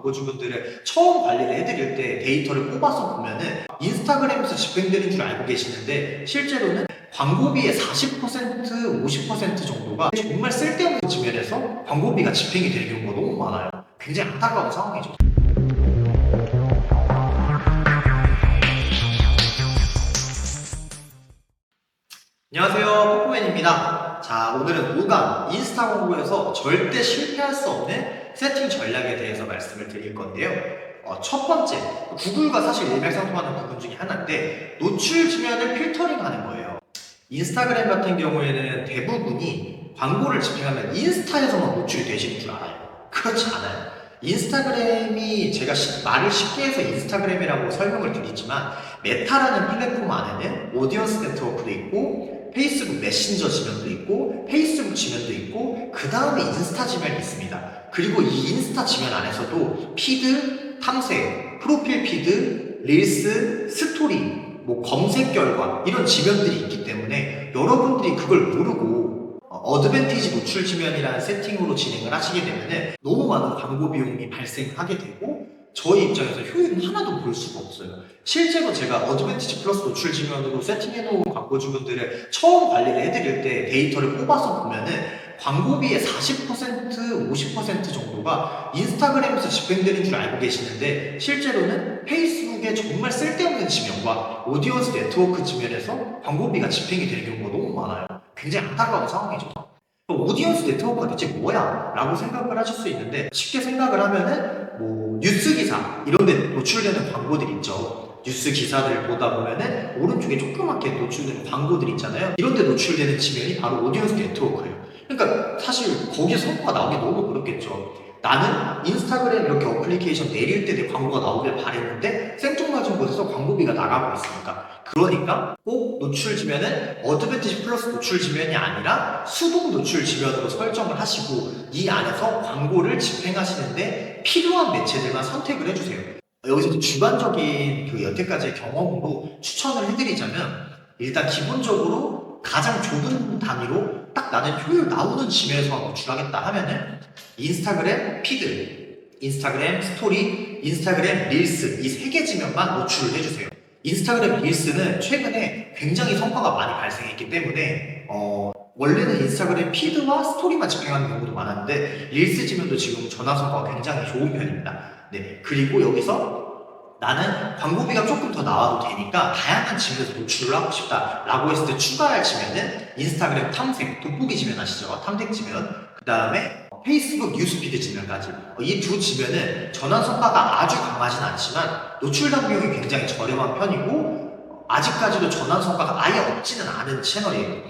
광고주분들을 처음 관리를 해드릴 때 데이터를 뽑아서 보면은 인스타그램에서 집행되는 줄 알고 계시는데 실제로는 광고비의 40%, 50% 정도가 정말 쓸데없는 측면에서 광고비가 집행이 되는 경우가 너무 많아요. 굉장히 안타까운 상황이죠. 안녕하세요, 포코맨입니다. 자, 오늘은 5강 인스타 광고에서 절대 실패할 수 없는 세팅 전략에 대해서 말씀을 드릴 건데요. 첫 번째, 구글과 사실 일맥상통하는 부분 중에 하나인데 노출 지면을 필터링하는 거예요. 인스타그램 같은 경우에는 대부분이 광고를 집행하면 인스타에서만 노출이 되시는 줄 알아요. 그렇지 않아요. 인스타그램이 제가 말을 쉽게 해서 인스타그램이라고 설명을 드리지만 메타라는 플랫폼 안에는 오디언스 네트워크도 있고 페이스북 메신저 지면도 있고 페이스북 지면도 있고 그 다음에 인스타 지면이 있습니다. 그리고 이 인스타 지면 안에서도 피드, 탐색, 프로필 피드, 릴스, 스토리, 검색 결과 이런 지면들이 있기 때문에 여러분들이 그걸 모르고 어드밴티지 노출 지면이라는 세팅으로 진행을 하시게 되면 너무 많은 광고 비용이 발생하게 되고 저희 입장에서 효율은 하나도 볼 수가 없어요. 실제로 제가 어드밴티지 플러스 노출 지면으로 세팅해놓은 광고주분들을 처음 관리를 해드릴 때 데이터를 뽑아서 보면은 광고비의 40%, 50% 정도가 인스타그램에서 집행되는 줄 알고 계시는데 실제로는 페이스북에 정말 쓸데없는 지면과 오디언스 네트워크 지면에서 광고비가 집행이 되는 경우가 너무 많아요. 굉장히 안타까운 상황이죠. 오디언스 네트워크가 대체 뭐야? 라고 생각을 하실 수 있는데 쉽게 생각을 하면은 뉴스 기사 이런 데 노출되는 광고들 있죠. 뉴스 기사들 보다 보면은 오른쪽에 조그맣게 노출되는 광고들 있잖아요. 이런 데 노출되는 지면이 바로 오디언스 네트워크예요. 그러니까 사실 거기에 성과가 나오기 너무 어렵겠죠. 나는 인스타그램 이렇게 어플리케이션 내릴 때 내 광고가 나오길 바랬는데 생뚱맞은 곳에서 광고비가 나가고 있으니까 그러니까 꼭 노출 지면은 어드밴티지 플러스 노출 지면이 아니라 수동 노출 지면으로 설정을 하시고 이 안에서 광고를 집행하시는데 필요한 매체들만 선택을 해주세요. 여기서 주관적인 여태까지의 경험으로 추천을 해드리자면 일단 기본적으로 가장 좁은 단위로 딱 나는 효율 나오는 지면에서만 노출하겠다 하면은 인스타그램 피드, 인스타그램 스토리, 인스타그램 릴스 이 3개 지면만 노출을 해주세요. 인스타그램 릴스는 최근에 굉장히 성과가 많이 발생했기 때문에 원래는 인스타그램 피드와 스토리만 집행하는 경우도 많았는데 릴스 지면도 지금 전화 성과가 굉장히 좋은 편입니다. 네, 그리고 여기서 나는 광고비가 조금 더 나와도 되니까 다양한 지면에서 노출을 하고 싶다 라고 했을 때 추가할 지면은 인스타그램 탐색, 돋보기 지면 아시죠? 탐색 지면 그 다음에 페이스북 뉴스피드 지면까지 이 두 지면은 전환 성과가 아주 강하진 않지만 노출당 비용이 굉장히 저렴한 편이고 아직까지도 전환 성과가 아예 없지는 않은 채널이에요.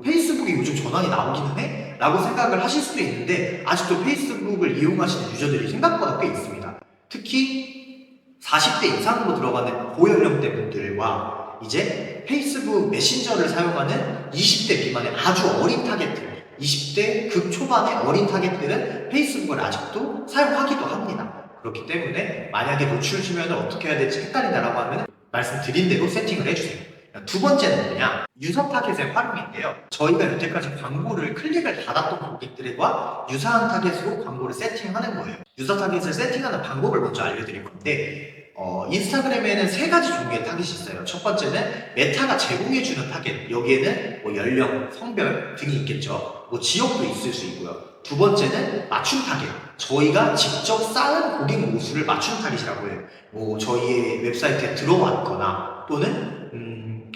페이스북에 요즘 전환이 나오기는 해? 라고 생각을 하실 수도 있는데 아직도 페이스북을 이용하시는 유저들이 생각보다 꽤 있습니다. 특히 40대 이상으로 들어가는 고연령대 분들과 이제 페이스북 메신저를 사용하는 20대 미만의 아주 어린 타겟들 20대 극초반의 어린 타겟들은 페이스북을 아직도 사용하기도 합니다. 그렇기 때문에 만약에 노출 지면을 어떻게 해야 될지 헷갈린다라고 하면 말씀드린 대로 세팅을 해주세요. 두 번째는 뭐냐? 유사 타겟의 활용인데요. 저희가 여태까지 광고를 클릭을 받았던 고객들과 유사한 타겟으로 광고를 세팅하는 거예요. 유사 타겟을 세팅하는 방법을 먼저 알려드릴 건데 인스타그램에는 3가지 종류의 타겟이 있어요. 첫 번째는 메타가 제공해주는 타겟. 여기에는 연령, 성별 등이 있겠죠. 지역도 있을 수 있고요. 두 번째는 맞춤 타겟. 저희가 직접 쌓은 고객 모수를 맞춤 타겟이라고 해요. 저희의 웹사이트에 들어왔거나 또는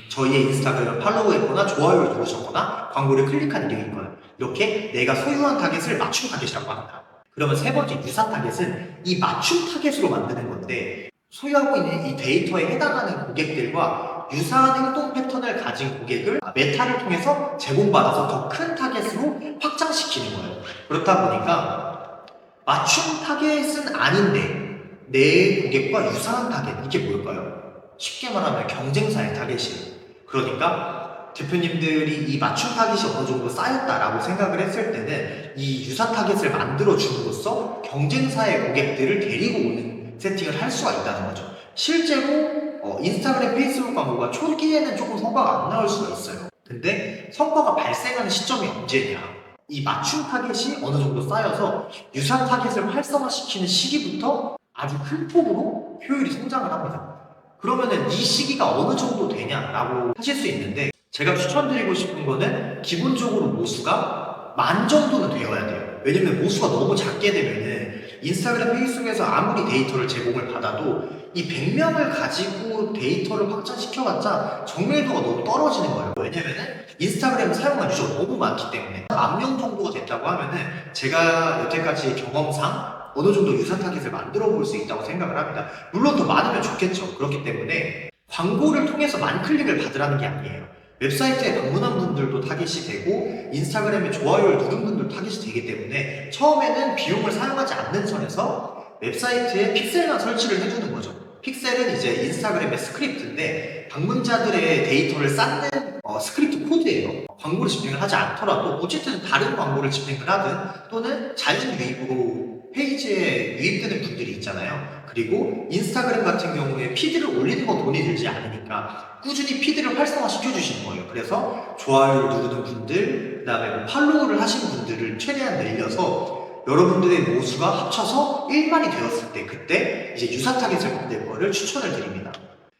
저희의 인스타그램을 팔로우했거나 좋아요를 누르셨거나 광고를 클릭한 이력이 있거나 이렇게 내가 소유한 타겟을 맞춤 타겟이라고 합니다. 그러면 세 번째 유사 타겟은 이 맞춤 타겟으로 만드는 건데 소유하고 있는 이 데이터에 해당하는 고객들과 유사한 행동 패턴을 가진 고객을 메타를 통해서 제공받아서 더 큰 타겟으로 확장시키는 거예요. 그렇다 보니까 맞춤 타겟은 아닌데 내 고객과 유사한 타겟 이게 뭘까요? 쉽게 말하면 경쟁사의 타겟이에요. 그러니까 대표님들이 이 맞춤 타겟이 어느 정도 쌓였다라고 생각을 했을 때는 이 유사 타겟을 만들어 줌으로써 경쟁사의 고객들을 데리고 오는 세팅을 할 수가 있다는 거죠. 실제로 인스타그램, 페이스북 광고가 초기에는 조금 성과가 안 나올 수가 있어요. 근데 성과가 발생하는 시점이 언제냐? 이 맞춤 타겟이 어느 정도 쌓여서 유사 타겟을 활성화시키는 시기부터 아주 큰 폭으로 효율이 성장을 합니다. 그러면은 이 시기가 어느 정도 되냐라고 하실 수 있는데, 제가 추천드리고 싶은 거는 기본적으로 모수가 10,000 정도는 되어야 돼요. 왜냐면 모수가 너무 작게 되면은 인스타그램, 페이스북에서 아무리 데이터를 제공을 받아도 이 100명을 가지고 데이터를 확장시켜봤자 정밀도가 너무 떨어지는 거예요. 왜냐면은 인스타그램 사용한 유저가 너무 많기 때문에 10,000명 정도가 됐다고 하면은 제가 여태까지 경험상 어느 정도 유사 타겟을 만들어 볼 수 있다고 생각을 합니다. 물론 더 많으면 좋겠죠. 그렇기 때문에 광고를 통해서 만클릭을 받으라는 게 아니에요. 웹사이트에 방문한 분들도 타겟이 되고 인스타그램에 좋아요를 누른 분들도 타겟이 되기 때문에 처음에는 비용을 사용하지 않는 선에서 웹사이트에 픽셀만 설치를 해주는 거죠. 픽셀은 이제 인스타그램의 스크립트인데 방문자들의 데이터를 쌓는 스크립트 코드예요. 광고를 집행을 하지 않더라도 어쨌든 다른 광고를 집행을 하든 또는 자연 유입으로 페이지에 유입되는 분들이 있잖아요. 그리고 인스타그램 같은 경우에 피드를 올리는 건 돈이 들지 않으니까 꾸준히 피드를 활성화시켜 주시는 거예요. 그래서 좋아요를 누르는 분들, 그 다음에 뭐 팔로우를 하시는 분들을 최대한 늘려서 여러분들의 모수가 합쳐서 1만이 되었을 때 그때 이제 유사 타겟을 만들 거를 추천을 드립니다.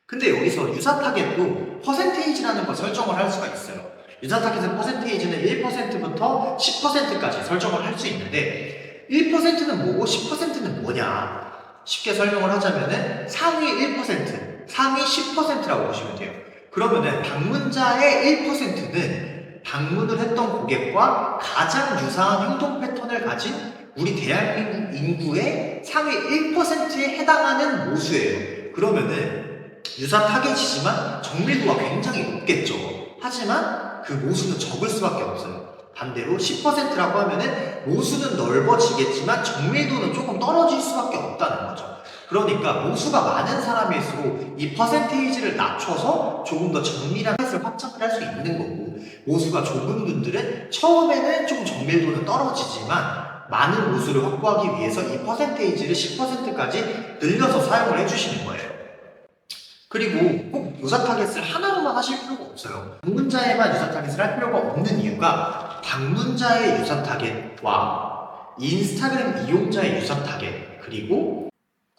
근데 여기서 유사 타겟도 퍼센테이지라는 걸 설정을 할 수가 있어요. 유사 타겟의 퍼센테이지는 1%부터 10%까지 설정을 할 수 있는데 1%는 뭐고 10%는 뭐냐? 쉽게 설명을 하자면은 상위 1%, 상위 10%라고 보시면 돼요. 그러면은 방문자의 1%는 방문을 했던 고객과 가장 유사한 행동 패턴을 가진 우리 대한민국 인구의 상위 1%에 해당하는 모수예요. 그러면은 유사 타겟이지만 정밀도가 굉장히 높겠죠. 하지만 그 모수는 적을 수밖에 없어요. 반대로 10%라고 하면은 모수는 넓어지겠지만 정밀도는 조금 떨어질 수밖에 없다는 거죠. 그러니까 모수가 많은 사람일수록 이 퍼센테이지를 낮춰서 조금 더 정밀한 타겟을 확장을 할 수 있는 거고, 모수가 좁은 분들은 처음에는 조금 정밀도는 떨어지지만 많은 모수를 확보하기 위해서 이 퍼센테이지를 10%까지 늘려서 사용을 해주시는 거예요. 그리고 꼭 유사 타겟을 하나로만 하실 필요가 없어요. 방문자에만 유사 타겟을 할 필요가 없는 이유가 방문자의 유사 타겟과 인스타그램 이용자의 유사 타겟, 그리고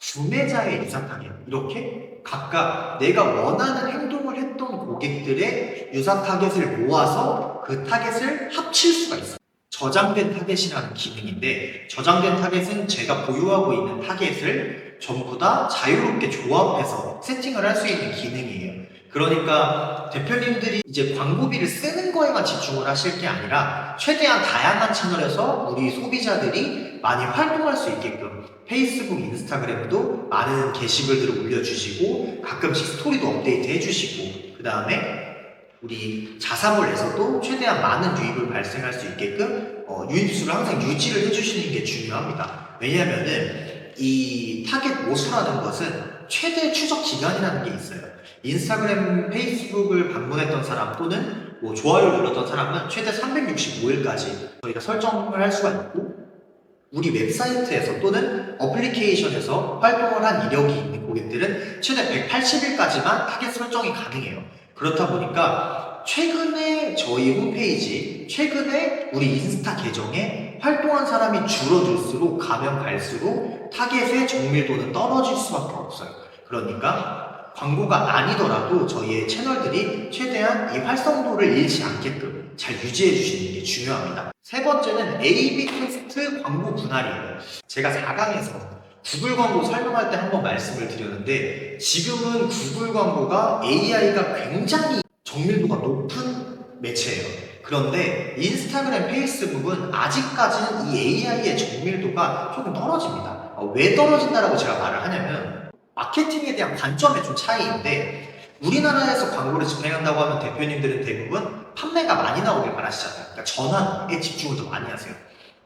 구매자의 유사 타겟, 이렇게 각각 내가 원하는 행동을 했던 고객들의 유사 타겟을 모아서 그 타겟을 합칠 수가 있어요. 저장된 타겟이라는 기능인데, 저장된 타겟은 제가 보유하고 있는 타겟을 전부 다 자유롭게 조합해서 세팅을 할 수 있는 기능이에요. 그러니까 대표님들이 이제 광고비를 쓰는 거에만 집중을 하실 게 아니라 최대한 다양한 채널에서 우리 소비자들이 많이 활동할 수 있게끔 페이스북, 인스타그램도 많은 게시글들을 올려주시고 가끔씩 스토리도 업데이트 해주시고, 그 다음에 우리 자사몰에서도 최대한 많은 유입을 발생할 수 있게끔 유입수를 항상 유지를 해주시는 게 중요합니다. 왜냐면은 이 타겟 모수라는 것은 최대 추적 기간이라는 게 있어요. 인스타그램, 페이스북을 방문했던 사람 또는 뭐 좋아요를 눌렀던 사람은 최대 365일까지 저희가 설정을 할 수가 있고, 우리 웹사이트에서 또는 어플리케이션에서 활동을 한 이력이 있는 고객들은 최대 180일까지만 타겟 설정이 가능해요. 그렇다 보니까 최근에 저희 홈페이지, 최근에 우리 인스타 계정에 활동한 사람이 줄어들수록 가면 갈수록 타겟의 정밀도는 떨어질 수밖에 없어요. 그러니까 광고가 아니더라도 저희의 채널들이 최대한 이 활성도를 잃지 않게끔 잘 유지해 주시는 게 중요합니다. 세 번째는 A/B 테스트 광고 분할이에요. 제가 4강에서 구글 광고 설명할 때 한번 말씀을 드렸는데, 지금은 구글 광고가 AI가 굉장히 정밀도가 높은 매체예요. 그런데 인스타그램, 페이스북은 아직까지는 이 AI의 정밀도가 조금 떨어집니다. 왜 떨어진다라고 제가 말을 하냐면 마케팅에 대한 관점의 좀 차이인데, 우리나라에서 광고를 집행한다고 하면 대표님들은 대부분 판매가 많이 나오길 바라시잖아요. 그러니까 전환에 집중을 더 많이 하세요.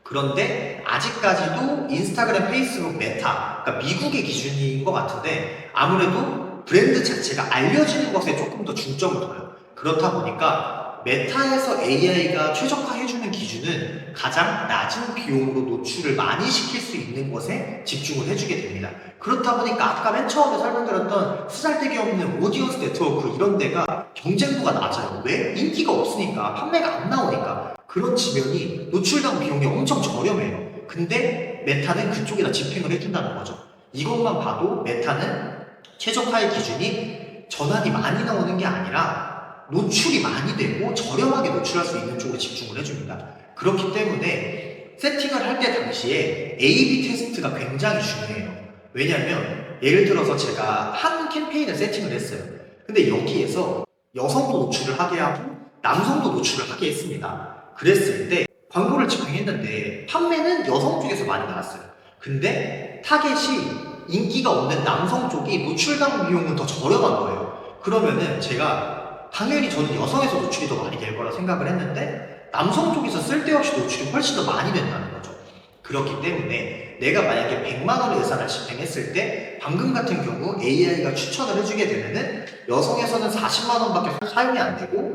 그런데 아직까지도 인스타그램, 페이스북, 메타, 그러니까 미국의 기준인 것 같은데 아무래도 브랜드 자체가 알려지는 것에 조금 더 중점을 둬요. 그렇다 보니까 메타에서 AI가 최적화해주는 기준은 가장 낮은 비용으로 노출을 많이 시킬 수 있는 것에 집중을 해주게 됩니다. 그렇다 보니까 아까 맨 처음에 설명드렸던 쓰잘데기 없는 오디언스 네트워크 이런 데가 경쟁도가 낮아요. 왜? 인기가 없으니까, 판매가 안 나오니까. 그런 지면이 노출당 비용이 엄청 저렴해요. 근데 메타는 그쪽에다 집행을 해준다는 거죠. 이것만 봐도 메타는 최적화의 기준이 전환이 많이 나오는 게 아니라 노출이 많이 되고 저렴하게 노출할 수 있는 쪽으로 집중을 해줍니다. 그렇기 때문에 세팅을 할 때 당시에 A/B 테스트가 굉장히 중요해요. 왜냐면 예를 들어서 제가 한 캠페인을 세팅을 했어요. 근데 여기에서 여성도 노출을 하게 하고 남성도 노출을 하게 했습니다. 그랬을 때 광고를 집행했는데 판매는 여성 쪽에서 많이 나왔어요. 근데 타겟이 인기가 없는 남성 쪽이 노출당 비용은 더 저렴한 거예요. 그러면은 제가 당연히 저는 여성에서 노출이 더 많이 될 거라 생각을 했는데 남성 쪽에서 쓸데없이 노출이 훨씬 더 많이 된다는 거죠. 그렇기 때문에 내가 만약에 100만 원의 예산을 집행했을 때 방금 같은 경우 AI가 추천을 해주게 되면은 여성에서는 40만 원밖에 사용이 안 되고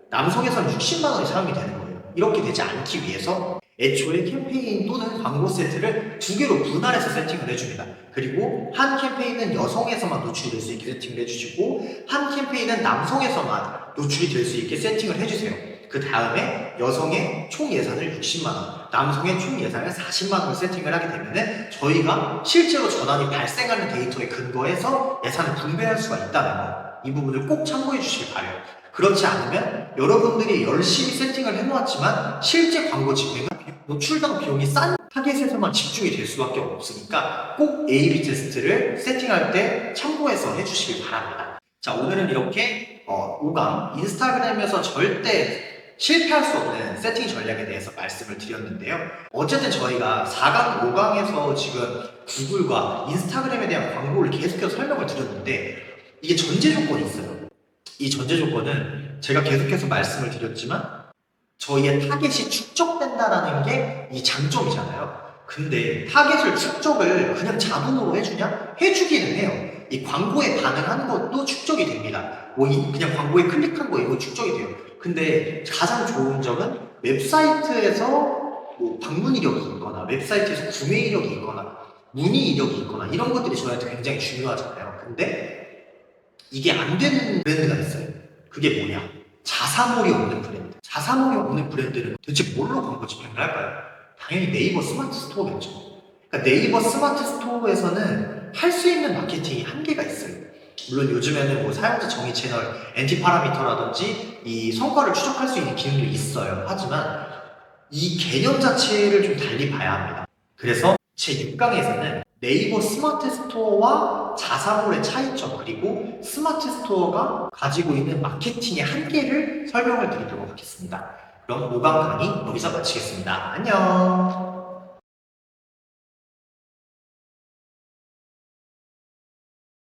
남성에서는 60만 원이 사용이 되는 거예요. 이렇게 되지 않기 위해서 애초에 캠페인 또는 광고 세트를 두 개로 분할해서 세팅을 해줍니다. 그리고 한 캠페인은 여성에서만 노출이 될 수 있게 세팅을 해주시고 한 캠페인은 남성에서만 노출이 될 수 있게 세팅을 해주세요. 그 다음에 여성의 총 예산을 60만 원, 남성의 총 예산을 40만 원을 세팅을 하게 되면은 저희가 실제로 전환이 발생하는 데이터에 근거해서 예산을 분배할 수가 있다는 거, 이 부분을 꼭 참고해 주시길 바라요. 그렇지 않으면 여러분들이 열심히 세팅을 해놓았지만 실제 광고 집행은 노출당 비용이 싼 타겟에서만 집중이 될 수밖에 없으니까 꼭 A/B 테스트를 세팅할 때 참고해서 해주시길 바랍니다. 자, 오늘은 이렇게 5강 인스타그램에서 절대 실패할 수 없는 세팅 전략에 대해서 말씀을 드렸는데요. 어쨌든 저희가 4강, 5강에서 지금 구글과 인스타그램에 대한 광고를 계속해서 설명을 드렸는데 이게 전제 조건이 있어요. 이 전제 조건은 제가 계속해서 말씀을 드렸지만 저희의 타겟이 축적된다라는 게 이 장점이잖아요. 근데 타겟을 축적을 그냥 자동으로 해주냐? 해주기는 해요. 이 광고에 반응하는 것도 축적이 됩니다. 그냥 광고에 클릭한 거 이거 축적이 돼요. 근데 가장 좋은 점은 웹사이트에서 방문 이력이 있거나 웹사이트에서 구매 이력이 있거나 문의 이력이 있거나 이런 것들이 저희한테 굉장히 중요하잖아요. 근데 이게 안 되는 브랜드가 있어요. 그게 뭐냐? 자사몰이 없는 브랜드. 자사몰이 없는 브랜드는 도대체 뭘로 광고 집행을 할까요? 당연히 네이버 스마트 스토어겠죠. 그러니까 네이버 스마트 스토어에서는 할 수 있는 마케팅이 한계가 있어요. 물론 요즘에는 사용자 정의 채널, 엔티 파라미터라든지 이 성과를 추적할 수 있는 기능도 있어요. 하지만 이 개념 자체를 좀 달리 봐야 합니다. 그래서 제 6강에서는 네이버 스마트 스토어와 자사몰의 차이점 그리고 스마트 스토어가 가지고 있는 마케팅의 한계를 설명을 드리도록 하겠습니다. 그럼 5강 강의 여기서 마치겠습니다. 안녕.